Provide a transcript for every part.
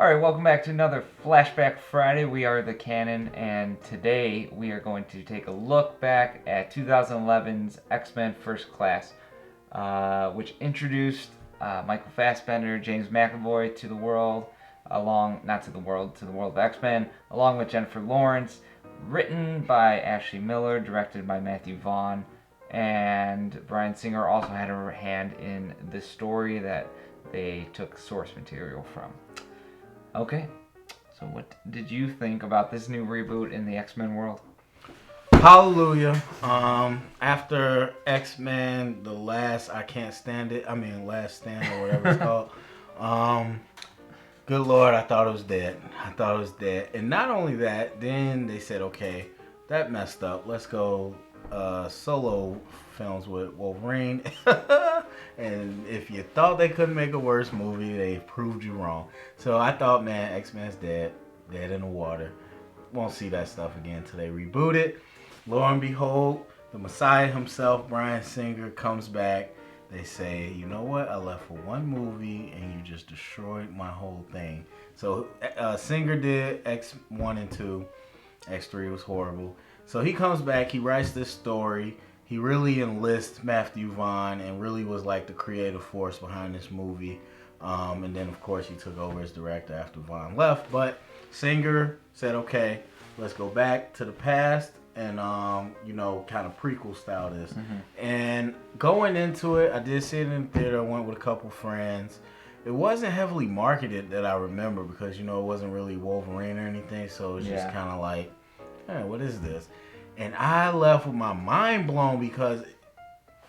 Alright, welcome back to another Flashback Friday. We are the Canon, and today we are going to take a look back at 2011's X-Men First Class, which introduced Michael Fassbender, James McAvoy to the world, to the world of X-Men, along with Jennifer Lawrence, written by Ashley Miller, directed by Matthew Vaughn, and Bryan Singer also had a hand in the story that they took source material from. Okay, so what did you think about this new reboot in the X-Men world? Hallelujah. After X-Men, Last Stand or whatever it's called. Good Lord, I thought it was dead. And not only that, then they said, okay, that messed up. Let's go solo films with Wolverine. And if you thought they couldn't make a worse movie, they proved you wrong. So I thought, man, X-Men's dead in the water. Won't see that stuff again until they reboot it. Lo and behold, the Messiah himself, Bryan Singer, comes back. They say, you know what? I left for one movie and you just destroyed my whole thing. So Singer did X1 and 2. X3 was horrible. So he comes back, he writes this story. He really enlists Matthew Vaughn and really was like the creative force behind this movie. And then, of course, he took over as director after Vaughn left. But Singer said, okay, let's go back to the past and, kind of prequel style this. Mm-hmm. And going into it, I did see it in the theater. I went with a couple friends. It wasn't heavily marketed that I remember because, it wasn't really Wolverine or anything. So it was just kind of like, hey, what is this? And I left with my mind blown because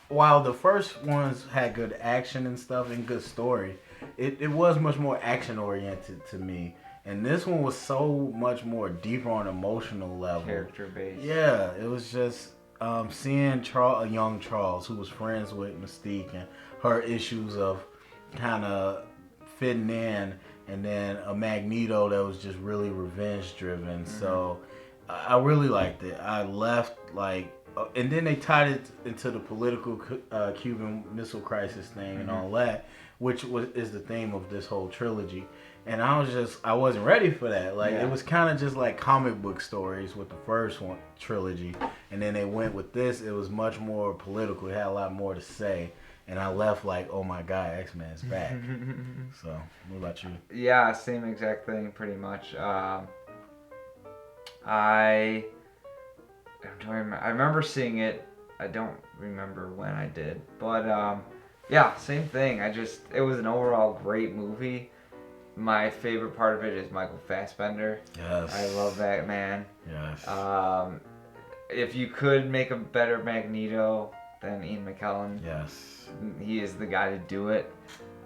while the first ones had good action and stuff and good story, it was much more action oriented to me. And this one was so much more deeper on an emotional level. Character based. Yeah, it was just seeing a young Charles who was friends with Mystique and her issues of kind of fitting in, and then a Magneto that was just really revenge driven. Mm-hmm. So I really liked it. I left and then they tied it into the political Cuban Missile Crisis thing, mm-hmm. and all that, which is the theme of this whole trilogy. And I wasn't ready for that. It was kind of just like comic book stories with the first one trilogy, and then they went with this. It was much more political. It had a lot more to say. And I left like, oh my God, X-Men's back. So, what about you? Yeah, same exact thing, pretty much. I remember seeing it. I don't remember when I did, but same thing. It was an overall great movie. My favorite part of it is Michael Fassbender. Yes, I love that man. Yes. If you could make a better Magneto than Ian McKellen, yes, he is the guy to do it.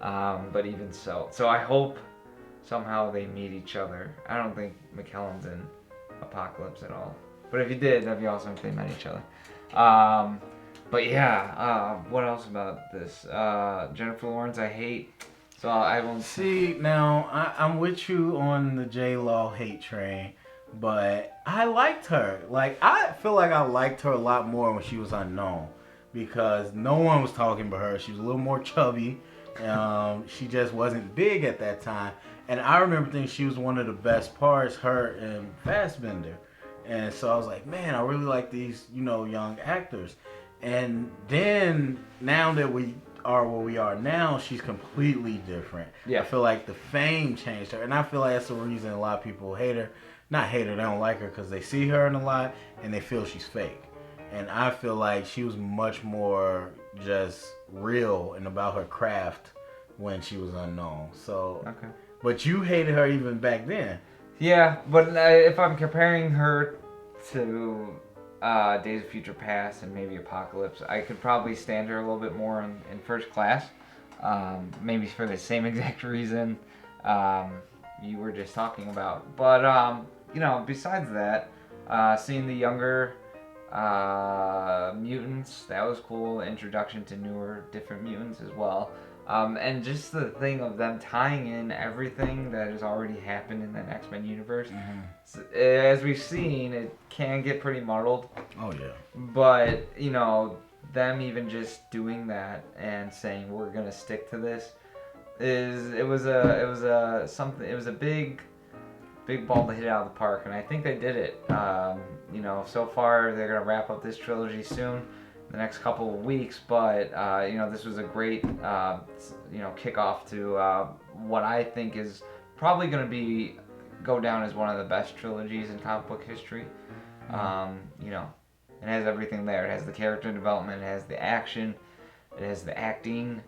But even so I hope somehow they meet each other. I don't think McKellen's in Apocalypse at all, but if you did, that'd be awesome if they met each other. What else about this? Jennifer Lawrence I hate, so I won't see. Now I'm with you on the J-Law hate train, but I liked her. I feel like I liked her a lot more when she was unknown, because no one was talking about her. She was a little more chubby. She just wasn't big at that time. And I remember thinking she was one of the best parts, her and Fassbender. And so I was like, man, I really like these, young actors. And then now that we are where we are now, she's completely different. Yeah. I feel like the fame changed her. And I feel like that's the reason a lot of people hate her. Not hate her, they don't like her because they see her in a lot and they feel she's fake. And I feel like she was much more just real and about her craft when she was unknown. So, okay. But you hated her even back then. Yeah, but if I'm comparing her to Days of Future Past and maybe Apocalypse, I could probably stand her a little bit more in First Class. Maybe for the same exact reason you were just talking about. But, besides that, seeing the younger mutants, that was cool. Introduction to newer, different mutants as well. And just the thing of them tying in everything that has already happened in that X-Men universe. Mm-hmm. So, as we've seen, it can get pretty muddled. Oh, yeah. But, them even just doing that and saying, we're going to stick to this, it was a big ball to hit out of the park, and I think they did it. So far they're gonna wrap up this trilogy soon, the next couple of weeks. But this was a great kickoff to what I think is probably gonna go down as one of the best trilogies in comic book history. It has everything there. It has the character development, it has the action, it has the acting.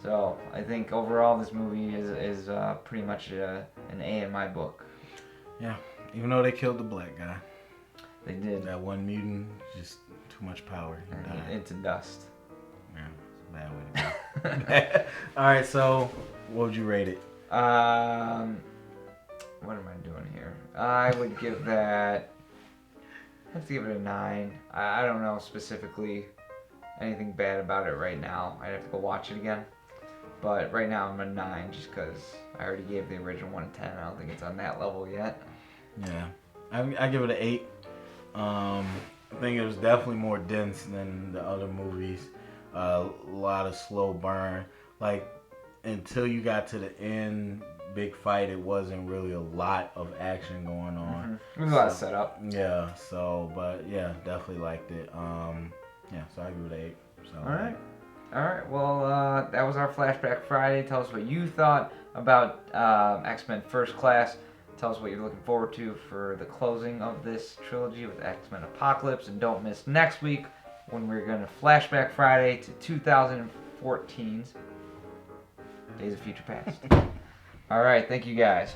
So I think overall this movie is pretty much an A in my book. Yeah, even though they killed the black guy. They did. That one mutant, just too much power. Into dust. Yeah, it's a bad way to go. All right, so what would you rate it? What am I doing here? I would give that. I have to give it a 9. I don't know specifically anything bad about it right now. I'd have to go watch it again. But right now I'm a 9 just because I already gave the original one a 10. I don't think it's on that level yet. Yeah, I give it an 8. I think it was definitely more dense than the other movies. A lot of slow burn. Like, until you got to the end, big fight, it wasn't really a lot of action going on. It was a lot of setup. Yeah, but yeah, definitely liked it. So I give it an 8. So, All right. Well, that was our Flashback Friday. Tell us what you thought about X-Men First Class. Tell us what you're looking forward to for the closing of this trilogy with X-Men Apocalypse. And don't miss next week when we're going to Flashback Friday to 2014's Days of Future Past. All right. Thank you, guys.